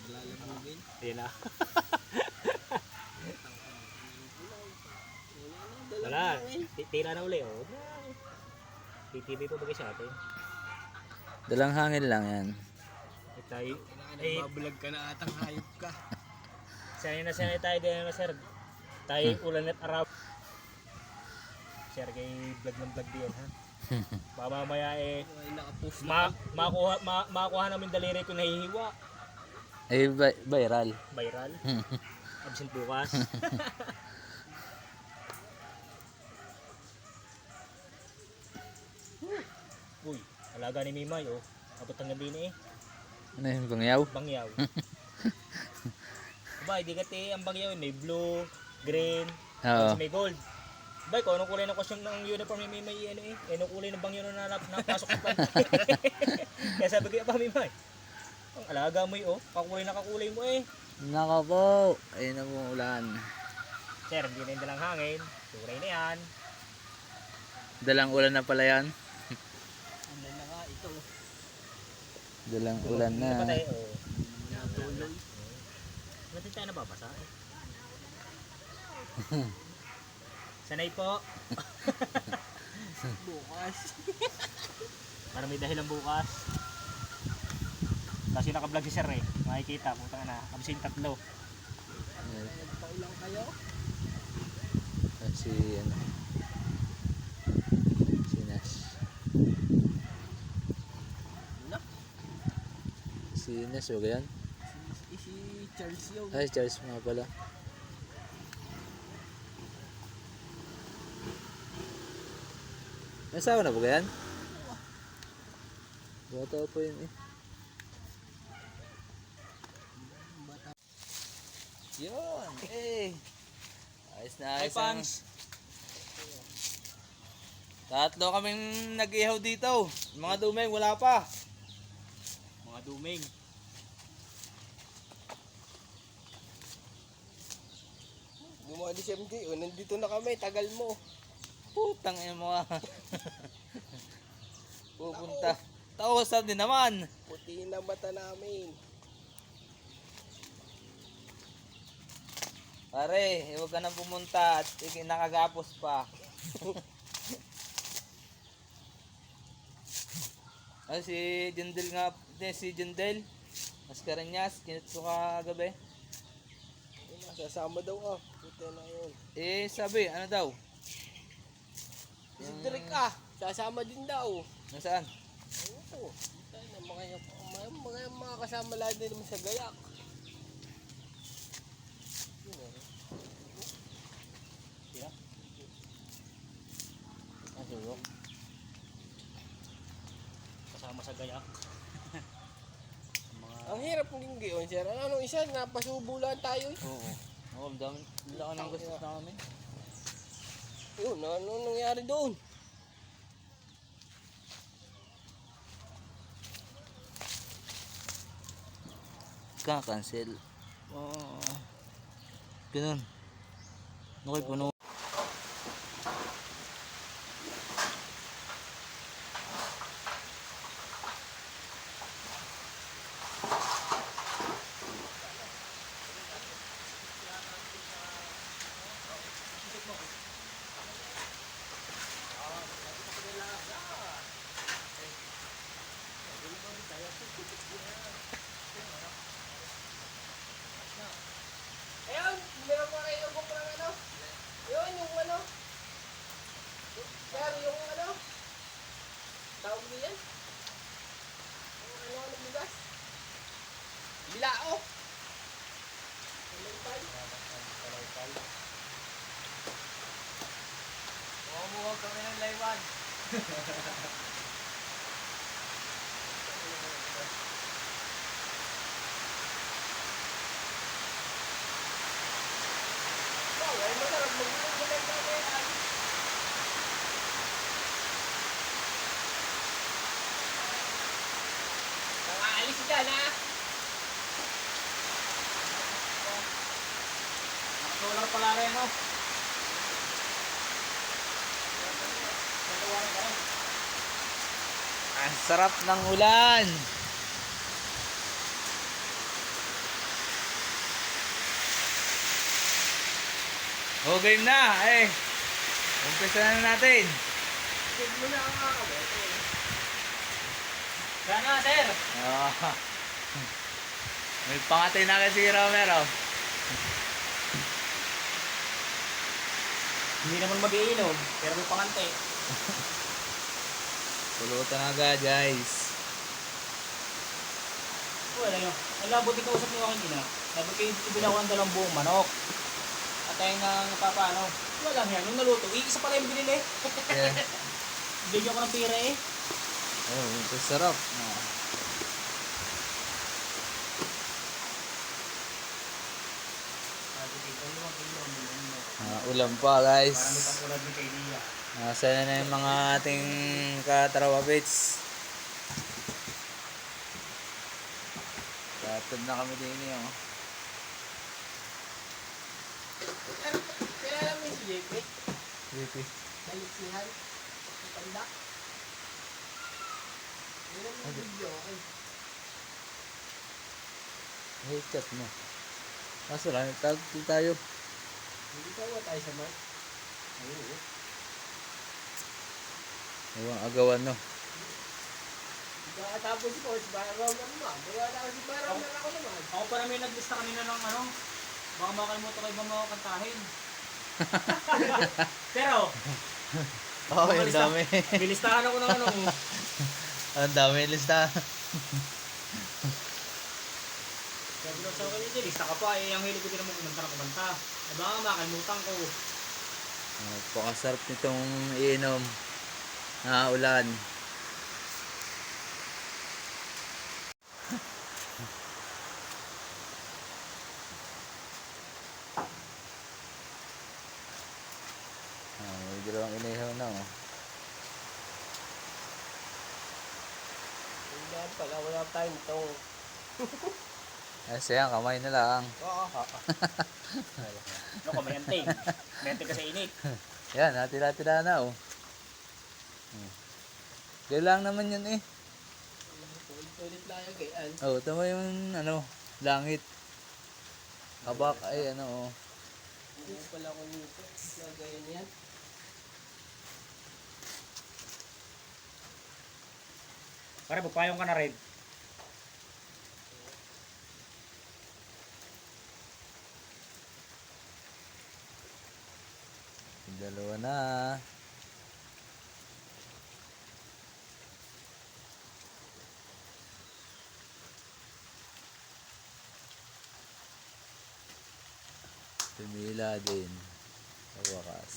Naglalamugin. Yan na. Wala Wala. na, hangin. Tira na uli, oh. TTV pa bagay sa atin. Dalang hangin lang yan. Tayo, Nagbabulag ka na atang hayop ka. sanay tayo din na sir. Tayo ulan at araw. Sir, kay vlog ng vlog din, ha? Mamamaya Ay, nakapost na. makuha namin daliri ko nahihiwa. Eh, viral. Viral. Absent bukas. Uy, alaga ni Mimay, oh. Abot ang gabi na eh. Ano yung bangyaw? Bangyaw. Aba, hindi kasi ang bangyaw, may blue, green, Oo. may gold. Bay, kung anong kulay ng costume ng uniform ni Mimay, ano eh. Anong kulay ng bangyaw na napasok sa pan. Kaya sabi ko, pa Mimay, ang alaga mo eh, oh. Kakulay mo eh. Naka po. Ayun na po ang ulan. Sir, hindi na yung dalang hangin. Turay na yan. Dalang ulan na pala yan. Ano na nga ito. Dalang ulan na. Patay, oh. Natuloy. Natin tayo nababasa eh. Sanay po. Bukas. Para may dahilan bukas. Kasi naka-vlog si sir eh. Makikita, putang na. Absent tatlo. Nagpaulang kayo. Si ano. Si Nash. Ano? Si Nash, huwag yan. Si Charles yun. Ay, Charles nga pala. Nasawa na po yan? Bata po yun eh. Yun, eh. Ayos na Hi, ayos. Pans. Tatlo kaming nag-ihaw dito. Mga dumeng, wala pa. Mga duming. Gumawa di SMD. O, nandito na kami. Tagal mo. Putang ina mo ah. Pupunta. Tausan din naman. Puti na mata namin. Pare, huwag ka nang pumunta at nakagapos pa. Ay, si Jendel nga, si Jendel. Mas karanyas, kinitso ka gabi. Ayun, sasama daw ah. Puti na yun. Eh, sabi, ano daw? Si Derek ah. Sasama din daw. Nasaan? Oo. Mga kasama lahat din naman sa gayak. Nasulok. Kasama sa gayak. Ang hirap ng giyon, sir. Anong isa? Napasubo lang tayo eh. Oo. Oo, dami. Laki ng gastos namin. Yun, ano nangyari doon? Kaka-cancel. Oo. Ganun. Okay, puno. Ayun, meron pa kayo yung kumpara ano? Yun, yung ano? Sir, yung ano? Tawag mo yan? Yung ano, bigas? Bilao! Kalipay? Umuwag kami ng laywan. Wow, ay masarap mag-uulay kami. Nakaalis dyan ha? Solar pala rin, no? Ang sarap ng ulan. Oh, game na. Eh. Umpisa na natin. Huwag mo na ang kakaboto. Sana, sir. Ah. May pangatay na kasi si Romero. Hindi naman mag-iinom, pero may pangante. Pulutan na agad, guys. Wala yun. Ang labot yung kausap niyo akin ina. Sabi kayo ibinawan dalawang buong manok. At ayun nga papaano. Wala lang yan. Nung naluto, isa pala yung binili. Yeah. Bigyan ko ng pira eh. Oh, ito sarap. Ah. Ulam pa, guys. Marami pang ulam ni kay Lia. Sana na yung mga ating katrawa-bits. Tatod na kami din eh. Oh. Kilala mo yung si JP? JP. Baliksihan? Ang tanda? Yun ang video okay. Hey, chat mo. Kaso lang, tag tayo. Hindi pa ba tayo sa mark? Oo. Ewan, agawan no. Tapos sports, Baron naman. Gawa na ako si Baron na ako naman. Ako pa namin naglista kanina ng ano. Baka makalimutan ko ibang mga kantahin. Pero, Oo, ang dami. bilistahan ako ng ano. Ang dami lista. Sabi ko sa akin, lista ka pa eh. Ang hilig ko din naman kumanta na kumanta. Baka makalimutan ko. Pakasarap nitong iinom na ulan. May dalawang inihaw na oh. Hindi pala, wala tayong tong. Siya, kamay na lang. Oo. Ano ko, may anting. May anting kasi init. Yan, natira-tira na oh. Kailang naman yan eh. Ulit lang yung gayaan. Oh, tama yung ano, langit. Kabak ay ano oh. Hindi pala ako nito. Nagayon yan. Pare, bupayong ka na rin. Dalawa na. Pumila din. Sa wakas.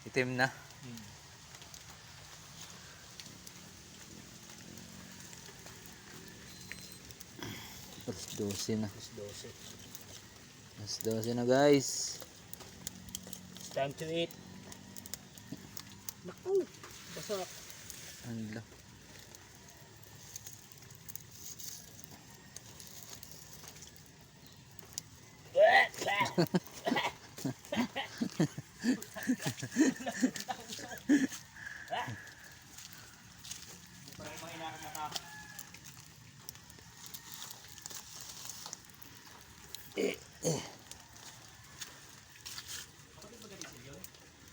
Itim na. Alas 12 na. 12. Alas 12 na guys. It's time to eat. Naku! Basta. Ano? Parang mga inarak na ka.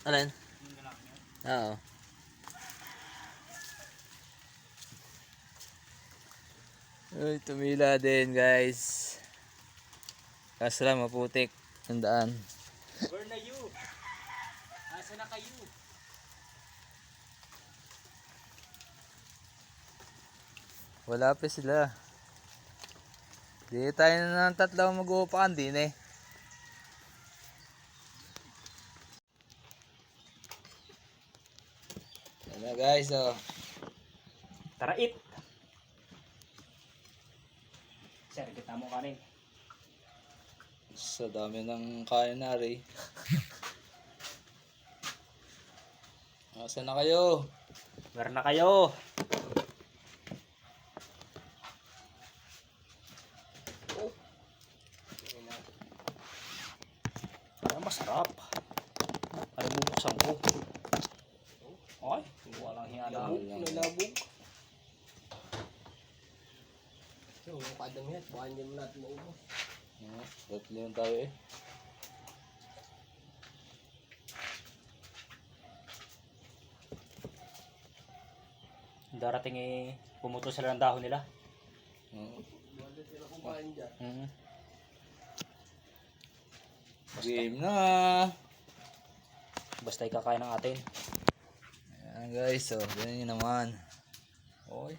Alin? Oo. Uy, tumila din guys. Kaso lang maputik. Tandaan. Where na you? Asa na kayo? Wala pa sila. Di tayo na ng tatlo mag-uupakan din eh. Yan na guys oh. Tara, eat! Sir, kita mo kanin. Sa dami ng kain na rin. Asa na kayo? Where na kayo? Parang masarap. Parang bubuksan ko. Yan Labog, lang. nalabog. So, yung kadang yan, baka hindi mo natin maubos. Tatlo lang tayo eh. Darating pumuto sila ng dahon nila. Wala sila kumain dyan. Game na. Basta ikakain ng atin. Ayan guys, so ganyan yun naman. Okay.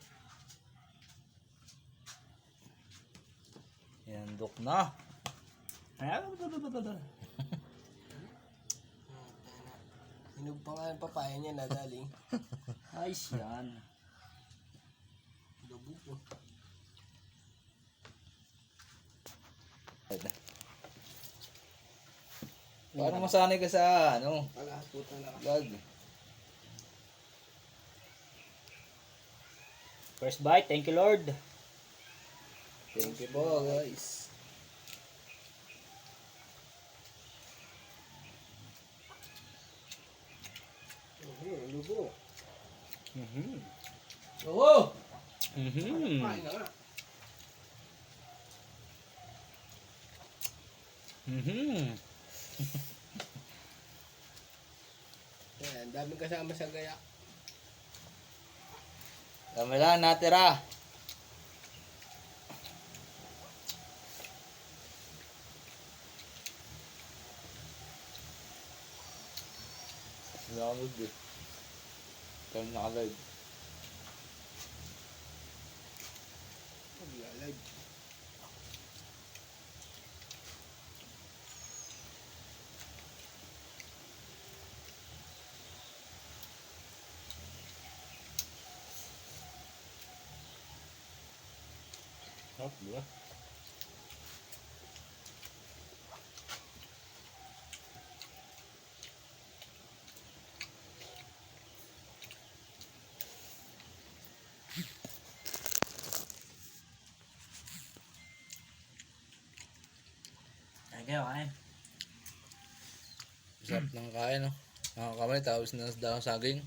Yan, dok na. Hinog pa nga yung papaya niya na daling. Ayos yan. Labog po. Parang masanay ka sa ano, Pag-apo talaga. vlog. First bite, thank you Lord. Thank you po guys. Lubo. Oo! Mhm. Kain na nga. Mhm. Yan, daming kasama sa gaya. Kami lang natira. Salamat eh. Kami naka-live. Maglalag. Oh, dua. Ay, kayo kain. Sarap ng kain no. Nakakamay tapos na daw saging.